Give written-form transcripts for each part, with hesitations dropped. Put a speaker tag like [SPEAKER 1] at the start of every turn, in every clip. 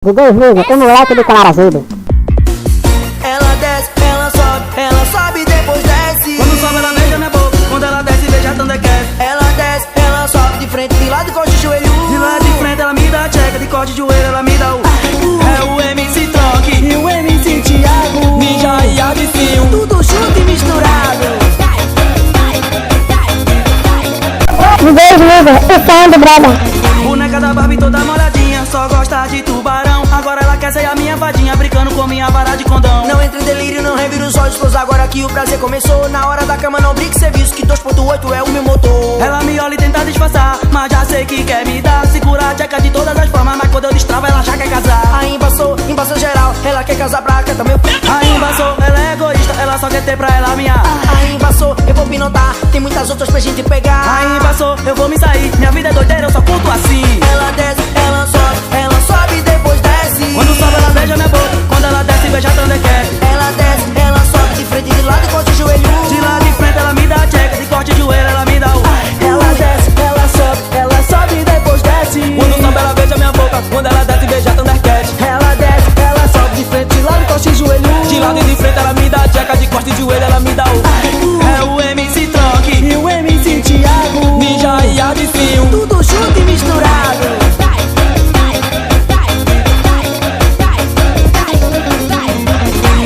[SPEAKER 1] DJ Smigo, o moleque do Clarazudo.
[SPEAKER 2] Ela desce, ela sobe, depois desce.
[SPEAKER 3] Quando sobe ela beija minha boca, quando ela desce beija Thundercat.
[SPEAKER 2] Ela desce, ela sobe de frente, de lado e corte de joelho.
[SPEAKER 3] De lado de frente ela me dá tcheca, de corte de joelho ela me dá o é o MC Troque
[SPEAKER 2] E o MC Thiago,
[SPEAKER 3] Ninja e Adicinho,
[SPEAKER 2] tudo junto e misturado.
[SPEAKER 1] DJ Smigo, o som do brother.
[SPEAKER 3] Boneca da Barbie toda molhadinha, só gosta de tubarão. Agora ela quer ser a minha fadinha, brincando com minha vara de condão.
[SPEAKER 2] Não entre em delírio, não revira os olhos, pois agora que o prazer começou. Na hora da cama não brinque, serviço que 2.8 é o meu motor.
[SPEAKER 3] Ela me olha e tenta disfarçar, mas já sei que quer me dar. Segura a tcheca de todas as formas, mas quando eu destravo ela já quer casar.
[SPEAKER 2] Aí embaçou geral, ela quer casar pra cá também.
[SPEAKER 3] Aí embaçou, ela é egoísta, ela só quer ter pra ela minha.
[SPEAKER 2] Aí embaçou, eu vou pinotar, tem muitas outras pra gente pegar.
[SPEAKER 3] Aí embaçou, eu vou me sair, minha vida é doideira, eu só curto assim.
[SPEAKER 2] Ela desce, ela sobe, depois desce.
[SPEAKER 3] Quando sobe ela beija minha boca, quando ela desce beija Thundercat.
[SPEAKER 2] Ela desce, ela sobe de frente, de lado e corte de joelho.
[SPEAKER 3] De lado de frente ela me dá tcheca, de corte de joelho ela me dá o
[SPEAKER 2] Ela desce, ela sobe, depois desce.
[SPEAKER 3] Quando sobe ela beija minha boca, quando ela desce beija Thundercat.
[SPEAKER 2] Ela desce, ela sobe de frente, de lado e corte de joelho.
[SPEAKER 3] De lado e de frente ela me dá tcheca, de corte de joelho ela me dá o é o MC Troque
[SPEAKER 2] E o MC Thiago,
[SPEAKER 3] Ninja e Adicinho,
[SPEAKER 2] tudo junto e misturado.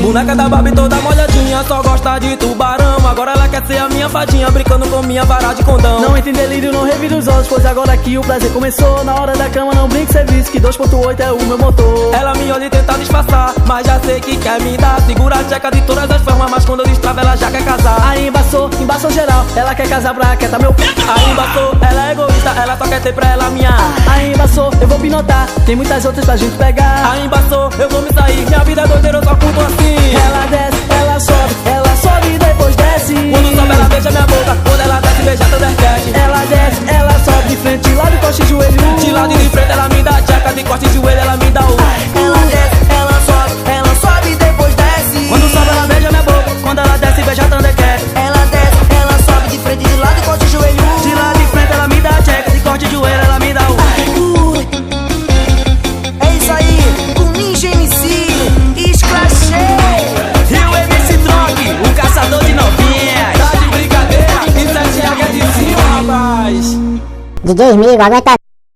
[SPEAKER 3] boneca da Barbie toda molhadinha, só gosta de tubarão. Agora ela quer ser a minha fadinha, brincando com minha vara de condão.
[SPEAKER 4] Não entre em delírio, não revira os olhos, pois agora que o prazer começou. Na hora da cama não brinque, serviço que 2.8 é o meu motor.
[SPEAKER 3] Ela me olha e tenta disfarçar, mas já sei que quer me dar. Segura a tcheca de todas as formas, mas quando eu destravo ela já quer casar.
[SPEAKER 4] Aí embaçou geral, ela quer casar pra quieta meu.
[SPEAKER 3] Aí embaçou, ela é egoísta, ela só quer ter pra ela minha.
[SPEAKER 4] Aí embaçou, eu vou pinotar, tem muitas outras pra gente pegar.
[SPEAKER 3] Aí embaçou, eu vou me sair, minha vida é doideira, eu só curto assim.
[SPEAKER 4] Ela desce, ela sobe, depois desce.
[SPEAKER 3] Quando sobe ela beija minha boca, quando ela desce beija Thundercat.
[SPEAKER 4] Ela desce, ela sobe de frente, de lado e corte de joelho.
[SPEAKER 3] De lado e de frente ela me dá tcheca, de corte de joelho ela me dá o
[SPEAKER 2] Ela desce, ela sobe, depois desce.
[SPEAKER 3] quando sobe ela beija minha boca, quando ela desce beija Thundercat.
[SPEAKER 2] Ela desce, ela sobe de frente, de lado e corte de joelho.
[SPEAKER 3] De lado e frente ela me dá tcheca, de corte de joelho ela me dá o
[SPEAKER 2] É isso aí, com Ninja MC, escrachei.
[SPEAKER 3] e o MC Troque, o caçador de novinhas. Tá de brincadeira, isso é Thiago de cima, rapaz.
[SPEAKER 1] DJ Smigo, aguenta